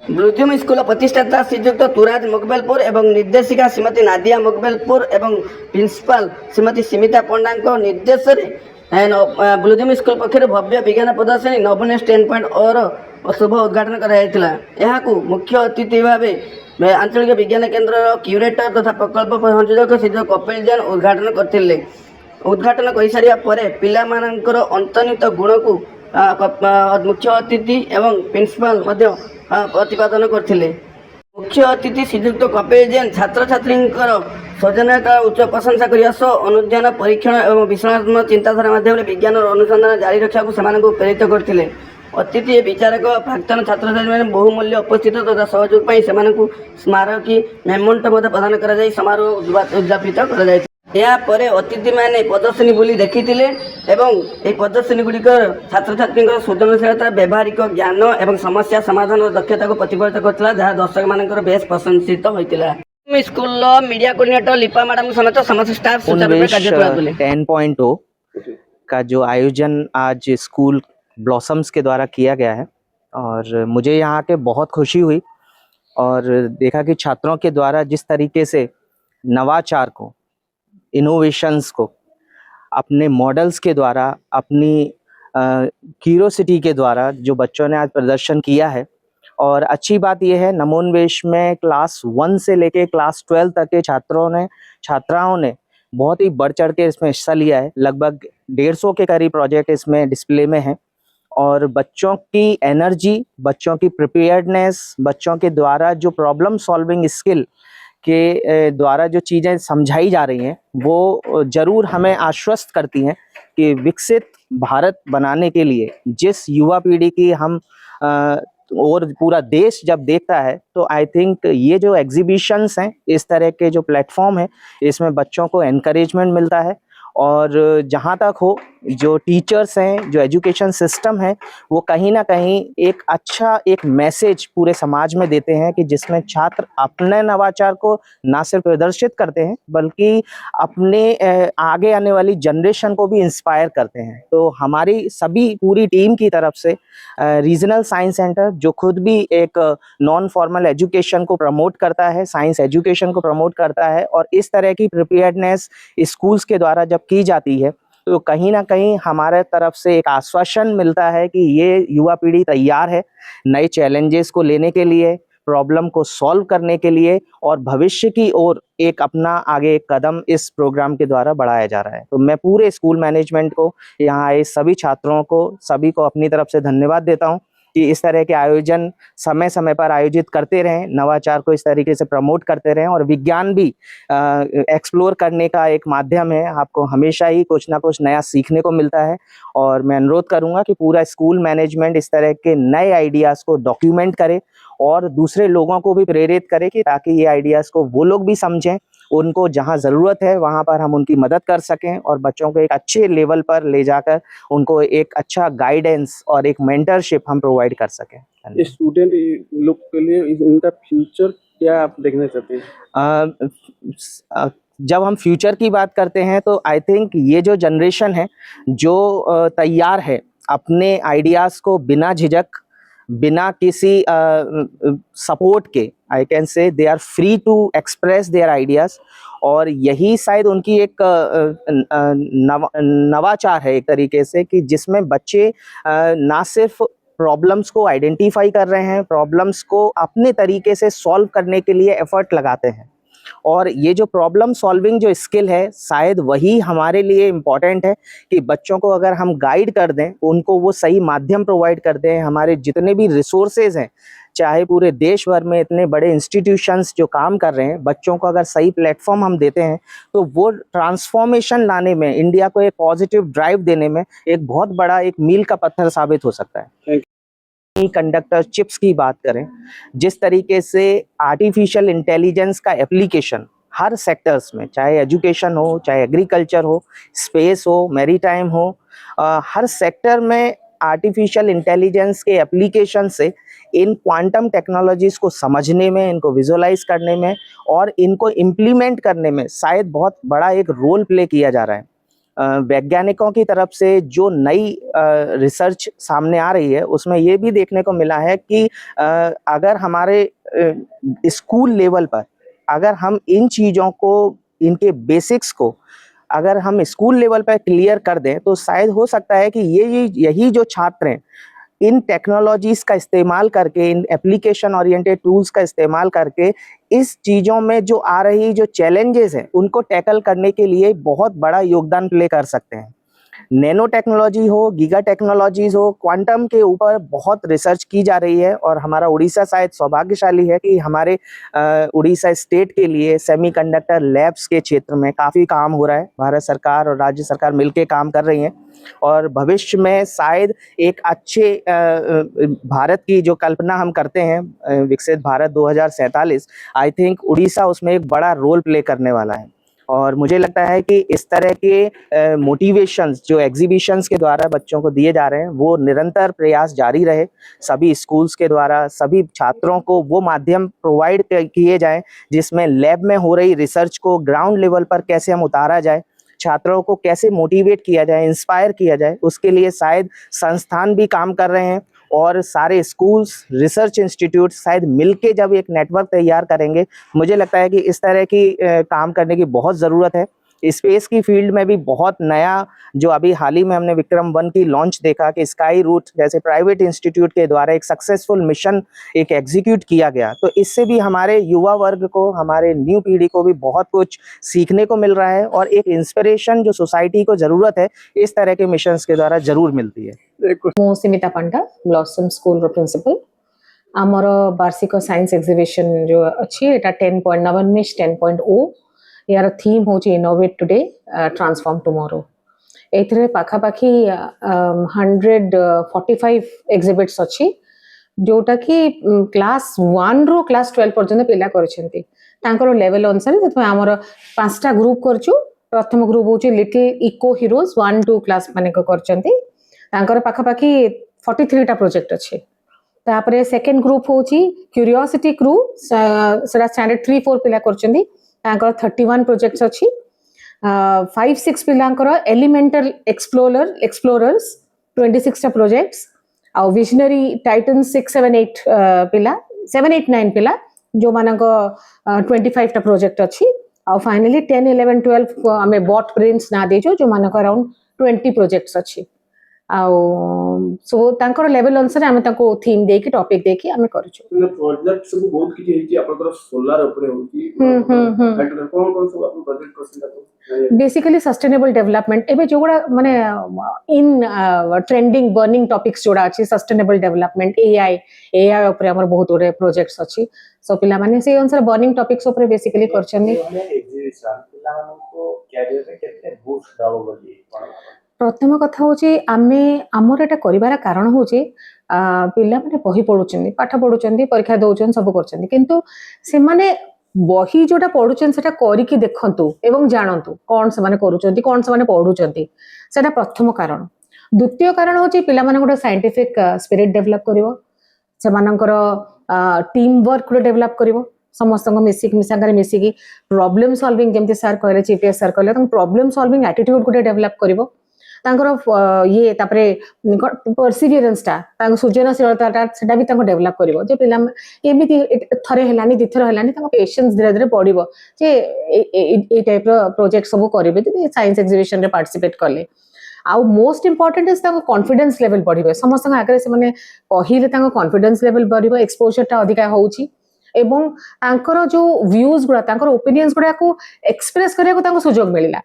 ब्लूजूम school प्रतिष्ठाता श्रीजुक्त तुराज मुकबेलपुर एवं निर्देशिका श्रीमती नादिया मुकबेलपुर एवं प्रिंसिपाल श्रीमती सीमिता पंडा निर्देश में ब्लूजूम स्कूल पक्षर भव्य विज्ञान प्रदर्शनी नवोन्मेष 10.0 शुभ उद्घाटन कराया। मुख्य अतिथि भाव आंचलिक विज्ञान केन्द्र क्यूरेटर तथा प्रकल्प संयोजक श्रीजुक्त कपिल जैन उद्घाटन करते। उद्घाटन कर सारा पिलामानंकर अंतर्निहित गुण को मुख्य अतिथि एवं प्रिंसिपाल प्रतिपादन करते। मुख्य अतिथि श्रीजुक्त कपिल जैन छात्र छात्री सृजनशीलता उच्च प्रशंसा करने सह अनुध्यान परीक्षण और विश्लेषणात्मक चिंताधारा माध्यम विज्ञान और अनुसंधान जारी रखा प्रेरित करते। अतिथि विचारक प्राक्तन छात्र छात्री मैंने बहुमूल्य उपस्थित तथा सहयोग से स्मारकी मेमोंटो प्रदान कर समारोह उद्यापित कर अतिथि मैंने प्रदर्शनी बुली देखी प्रदर्शनी गुड़िकर छात्र छात्री सृजनशीलता व्यावहारिक ज्ञान और समस्या समाधान दक्षता को प्रतिफलित करता जहाँ दर्शक मान बेस प्रशंसित होता। स्कूल मीडिया कोऑर्डिनेटर लिपा मैडम समेत समस्त स्टाफ 10.0 का जो आयोजन आज स्कूल ब्लॉसम्स के द्वारा किया गया है और मुझे यहाँ के बहुत खुशी हुई और देखा कि छात्रों के द्वारा जिस तरीके से नवाचार को, इनोवेशंस को अपने मॉडल्स के द्वारा, अपनी क्यूरियोसिटी के द्वारा जो बच्चों ने आज प्रदर्शन किया है। और अच्छी बात यह है नवोन्मेष में क्लास 1 से लेके क्लास 12 तक के छात्राओं ने बहुत ही बढ़ चढ़ के इसमें हिस्सा लिया है। लगभग 150 के करीब प्रोजेक्ट इसमें डिस्प्ले में है और बच्चों की एनर्जी, बच्चों की प्रिपेयर्डनेस, बच्चों के द्वारा जो प्रॉब्लम सॉल्विंग स्किल के द्वारा जो चीज़ें समझाई जा रही हैं वो जरूर हमें आश्वस्त करती हैं कि विकसित भारत बनाने के लिए जिस युवा पीढ़ी की हम और पूरा देश जब देखता है तो आई थिंक ये जो एग्जीबिशंस हैं, इस तरह के जो प्लेटफॉर्म है, इसमें बच्चों को एनकरेजमेंट मिलता है। और जहाँ तक हो जो टीचर्स हैं, जो एजुकेशन सिस्टम है, वो कहीं ना कहीं एक अच्छा एक मैसेज पूरे समाज में देते हैं कि जिसमें छात्र अपने नवाचार को ना सिर्फ प्रदर्शित करते हैं बल्कि अपने आगे आने वाली जनरेशन को भी इंस्पायर करते हैं। तो हमारी सभी पूरी टीम की तरफ से रीजनल साइंस सेंटर जो खुद भी एक नॉन फॉर्मल एजुकेशन को प्रमोट करता है, साइंस एजुकेशन को प्रमोट करता है, और इस तरह की प्रिपेयर्डनेस स्कूल्स के द्वारा जब की जाती है तो कहीं ना कहीं हमारे तरफ से एक आश्वासन मिलता है कि ये युवा पीढ़ी तैयार है नए चैलेंजेस को लेने के लिए, प्रॉब्लम को सॉल्व करने के लिए, और भविष्य की ओर एक अपना आगे एक कदम इस प्रोग्राम के द्वारा बढ़ाया जा रहा है। तो मैं पूरे स्कूल मैनेजमेंट को, यहाँ आए सभी छात्रों को, सभी को अपनी तरफ से धन्यवाद देता हूँ कि इस तरह के आयोजन समय समय पर आयोजित करते रहें, नवाचार को इस तरीके से प्रमोट करते रहें। और विज्ञान भी एक्सप्लोर करने का एक माध्यम है, आपको हमेशा ही कुछ ना कुछ नया सीखने को मिलता है। और मैं अनुरोध करूंगा कि पूरा स्कूल मैनेजमेंट इस तरह के नए आइडियाज को डॉक्यूमेंट करे और दूसरे लोगों को भी प्रेरित करे कि ताकि ये आइडियाज को वो लोग भी समझें, उनको जहां ज़रूरत है वहां पर हम उनकी मदद कर सकें और बच्चों को एक अच्छे लेवल पर ले जाकर उनको एक अच्छा गाइडेंस और एक मेंटरशिप हम प्रोवाइड कर सकें। स्टूडेंट लोग के लिए इनका फ्यूचर क्या आप देखना चाहते हैं? जब हम फ्यूचर की बात करते हैं तो आई थिंक ये जो जनरेशन है जो तैयार है अपने आइडियाज़ को बिना झिझक, बिना किसी सपोर्ट के, I can say they are free to express their ideas. और यही शायद उनकी एक नवाचार है एक तरीके से कि जिसमें बच्चे ना सिर्फ प्रॉब्लम्स को आइडेंटिफाई कर रहे हैं, प्रॉब्लम्स को अपने तरीके से सॉल्व करने के लिए एफर्ट लगाते हैं। और ये जो प्रॉब्लम सॉल्विंग जो स्किल है शायद वही हमारे लिए इम्पॉर्टेंट है कि बच्चों को अगर हम गाइड कर दें, उनको वो सही माध्यम प्रोवाइड कर दें, हमारे जितने भी रिसोर्सेज हैं, चाहे पूरे देश भर में इतने बड़े इंस्टीट्यूशंस जो काम कर रहे हैं, बच्चों को अगर सही प्लेटफॉर्म हम देते हैं तो वो ट्रांसफॉर्मेशन लाने में, इंडिया को एक पॉजिटिव ड्राइव देने में एक बहुत बड़ा एक मील का पत्थर साबित हो सकता है। कंडक्टर चिप्स की बात करें, जिस तरीके से आर्टिफिशियल इंटेलिजेंस का एप्लीकेशन हर सेक्टर्स में, चाहे एजुकेशन हो, चाहे एग्रीकल्चर हो, स्पेस हो, मैरीटाइम हो, हर सेक्टर में आर्टिफिशियल इंटेलिजेंस के एप्लीकेशन से इन क्वांटम टेक्नोलॉजीज को समझने में, इनको विजुअलाइज करने में और इनको इम्प्लीमेंट करने में शायद बहुत बड़ा एक रोल प्ले किया जा रहा है। वैज्ञानिकों की तरफ से जो नई रिसर्च सामने आ रही है उसमें ये भी देखने को मिला है कि अगर हमारे स्कूल लेवल पर अगर हम इन चीज़ों को, इनके बेसिक्स को अगर हम स्कूल लेवल पर क्लियर कर दें तो शायद हो सकता है कि यही जो छात्र हैं इन टेक्नोलॉजीज का इस्तेमाल करके, इन एप्लीकेशन ओरिएंटेड टूल्स का इस्तेमाल करके इस चीज़ों में जो आ रही जो चैलेंजेस हैं उनको टैकल करने के लिए बहुत बड़ा योगदान प्ले कर सकते हैं। नैनो टेक्नोलॉजी हो, गीगा टेक्नोलॉजीज हो, क्वांटम के ऊपर बहुत रिसर्च की जा रही है और हमारा उड़ीसा शायद सौभाग्यशाली है कि हमारे उड़ीसा स्टेट के लिए सेमीकंडक्टर लैब्स के क्षेत्र में काफ़ी काम हो रहा है। भारत सरकार और राज्य सरकार मिलकर काम कर रही हैं और भविष्य में शायद एक अच्छे भारत की जो कल्पना हम करते हैं, विकसित भारत 2047, आई थिंक उड़ीसा उसमें एक बड़ा रोल प्ले करने वाला है। और मुझे लगता है कि इस तरह के मोटिवेशंस जो एग्जीबिशंस के द्वारा बच्चों को दिए जा रहे हैं वो निरंतर प्रयास जारी रहे। सभी स्कूल्स के द्वारा सभी छात्रों को वो माध्यम प्रोवाइड किए जाएं जिसमें लैब में हो रही रिसर्च को ग्राउंड लेवल पर कैसे हम उतारा जाए, छात्रों को कैसे मोटिवेट किया जाए, इंस्पायर किया जाए, उसके लिए शायद संस्थान भी काम कर रहे हैं और सारे स्कूल्स, रिसर्च इंस्टीट्यूट शायद मिलके जब एक नेटवर्क तैयार करेंगे, मुझे लगता है कि इस तरह की काम करने की बहुत ज़रूरत है। स्पेस की फील्ड में भी बहुत नया, जो अभी हाल ही में हमने विक्रम-1 की लॉन्च देखा कि स्काई रूट जैसे प्राइवेट इंस्टीट्यूट के द्वारा एक सक्सेसफुल मिशन एक एग्जीक्यूट किया गया, तो इससे भी हमारे युवा वर्ग को, हमारे न्यू पीढ़ी को भी बहुत कुछ सीखने को मिल रहा है और एक इंस्पिरेशन जो सोसाइटी को ज़रूरत है इस तरह के मिशंस के द्वारा ज़रूर मिलती है। ମୁଁ स्मिता पंडा ब्लॉसम स्कूल रो प्रिंसिपल। आमर वार्षिक साइंस एग्जीबिशन जो अच्छी एटा 10.9 नवोन्मेष 10.0 यार थीम होची इनोवेट टुडे ट्रांसफॉर्म टुमारो। एथिरे पाखापाखी 145 एग्जिबिट्स अच्छी जोटा कि क्लास 1 रो क्लास 12 पर्यंत पिला करछंती तांकर लेवल अनुसार। तथापि आमर 5टा ग्रुप करछु। प्रथम ग्रुप होची लिटिल इको हीरोज 1-2 क्लास माने को करछंती, तांकर पाखापाखी 43 टा प्रोजेक्ट अच्छे। तापरे सेकंड ग्रुप होची क्यूरियोसिटी क्रू, सेटा स्टैंडर्ड 3-4 पिला करछंती, तांकर 31 प्रोजेक्ट्स अच्छी। 5-6 पिलांकर एलिमेंटल एक्सप्लोरर्स 26 टा प्रोजेक्ट्स। आ विजनरी टाइटन 6-7-8 पिला 7-8-9 पिला जो मानक 25 टा प्रोजेक्ट अच्छी। आ फाइनली 10-11-12 आमे बॉट ब्रेन्स ना देजो जो मानक अराउंड 20 प्रोजेक्ट्स अच्छी। सो तांकर लेवल अनुसार आमे ताको थीम देकी टॉपिक देकी आमे करछु। प्रोजेक्ट सब बहुत किछि हेछि आपनकर सोलार ऊपर होछि कोन कोन सब आपन प्रोजेक्ट करछन? बेसिकली सस्टेनेबल डेवलपमेंट एबे जोगुड़ा माने इन ट्रेंडिंग बर्निंग टॉपिक्स जोड़ा अछि। सस्टेनेबल डेवलपमेंट, एआई ऊपर हमर बहुत ओरे प्रोजेक्ट्स अछि। सो पिला माने से अनुसार बर्निंग टॉपिक्स ऊपर बेसिकली करछन। एग्जीबिशन पिला मानको कैरियर रे केते बूस्ट दाव बोली कोन? प्रथम कथा होची आमे हमर एटा करिवार कारण होची पिला माने बही पढुचंदी, पाठ पढुचंदी, परीक्षा दउचन, सब करचंदी, किंतु से माने बही जोटा पढुचन सेटा करी कि देखंतु एवं जानंतु कोन से माने करूचंदी, कोन से माने पढुचंदी, सेटा प्रथम कारण। द्वितीय कारण होची पिला माने गोटे साइंटिफिक स्पिरिट डेवलप करिवो, से मानकर टीम वर्क को डेवलप करिवो, समस्त मिसांगारे मिसिकी प्रॉब्लम सॉल्विंग जेमति सर कहले, चीफ गेस्ट सर कहले, प्रॉब्लम सॉल्विंग एटीट्यूड को डेवलप करिवो। तांकर ये तापरे परसिवियरेंस ता तांको सृजनशीलता ता सेटा भी तांको डेवलप करिवो जे पिला एमिति थरे हेलानी दिथर हेलानी तांको पेशेंस धीरे धीरे बढ़िवो जे ए टाइप रो प्रोजेक्ट सब करिवे जे साइंस एग्जीबिशन रे पार्टिसिपेट करले। आ मोस्ट इंपोर्टेंट इज तांको कॉन्फिडेंस लेवल बढ़िवो, समस्त आगे से माने कहिले तांको कॉन्फिडेंस लेवल बढ़िवो, एक्सपोजर ता अधिका होउची एवं तांकर जो व्यूज गुडा तांकर ओपिनियंस गुडा को एक्सप्रेस करिया को तांको सुजोग मिलिला।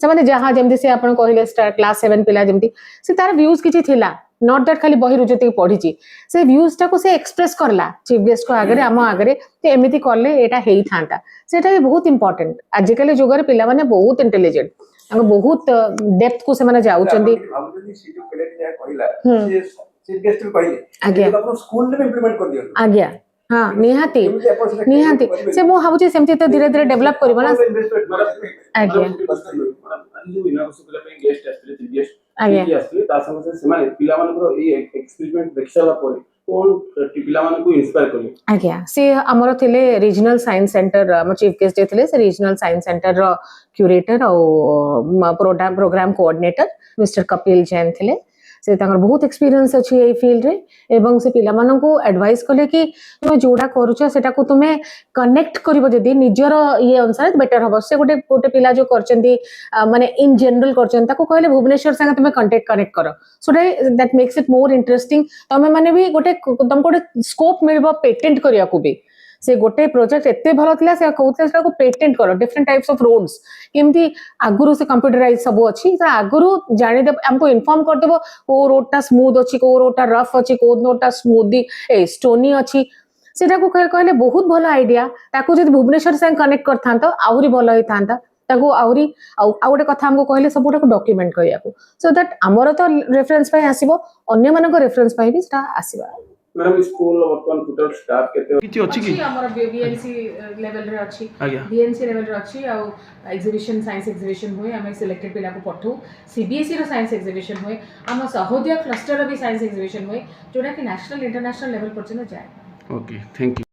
से जहाँ जमती से आपन कहले क्लास 7 पिला जमती से तार व्यूज किछि थिला, नॉट दैट खाली बही रुजती पढिची, से व्यूज टा को से एक्सप्रेस करला चीफ गेस्ट को आगे आम आगे ते एमिति करले एटा हेई थांता, सेटा भी बहुत इंपोर्टेंट। आजिकल जुगर पिला माने बहुत इंटेलिजेंट, तांको बहुत डेप्थ को से माने जाउचंदी। चीफ गेस्ट भी कहले आज्ञा आपन स्कूल में इंप्लीमेंट कर दियो। आज्ञा हाँ निहाती निहाती से मो भाबुची सेमति तो धीरे धीरे डेवलप करिवो ना। आज्ञा जो इनागोसुकला पे गेस्ट आस्ते चीफ गेस्ट आस्ते ता संगे से माने पिला मानकर ए एक्सपेरिमेंट देखसाला परे कौन पिला माने को इंस्पायर करले आज्ञा से आमर थिले रीजनल साइंस सेंटर आम चीफ गेस्ट जे थिले से रीजनल साइंस सेंटर रो क्यूरेटर और programme coordinator mister Kapil Jain थिले से तांकर बहुत एक्सपीरियंस अछि ए फील्ड रे एवं से पिला मानन को एडवाइस कले कि तुमे जोडा करूछ सेटा को तुमे कनेक्ट करिवो जदी निजर ये अनुसार बेटर हबो से गोटे गोटे पिला जो करचंदी माने इन जनरल करचंदी ताको कहले भुवनेश्वर संगे तुमे कांटेक्ट कनेक्ट करो so that makes it more interesting तमे माने भी गोटे तुमको गोटे स्कोप मिलबो पेटेंट करिया को भी से गोटे प्रोजेक्ट एते भलो थिला से कहउतले सेटा को पेटेंट करो डिफरेंट टाइप्स ऑफ रोड्स केमती आगुरु से कंप्यूटराइज सब अछि त आगुरु जानि दे हमको इन्फॉर्म कर देबो को रोडटा स्मूथ अछि को रोडटा रफ अछि को रोडटा स्मूथी ए स्टोनी अछि सेटा को कहले बहुत भलो आइडिया ताको जदि भुवनेश्वर से कनेक्ट करथान तो आहुरी भलो होई थांता ताको आहुरी आ गोटे कथा हमको कहले सबुटा को डॉक्यूमेंट करिया को सो दैट हमर तो रेफरेंस पाई आसीबो अन्य मानको रेफरेंस पाई भी सेटा आसीबा मैडम स्कूल वर्तमान टोटल स्टाफ केते किछि अछि कि हमर बीएनसी लेवल रे अछि आज्ञा बीएनसी लेवल रे अछि आ एग्जीबिशन साइंस एग्जीबिशन होय हम सिलेक्टेड पिला को पठौ सीबीएसई रो साइंस एग्जीबिशन होय हम सहोदय क्लस्टर रो भी साइंस एग्जीबिशन होय जोडा कि नेशनल इंटरनेशनल लेवल पर जाय ओके थैंक यू।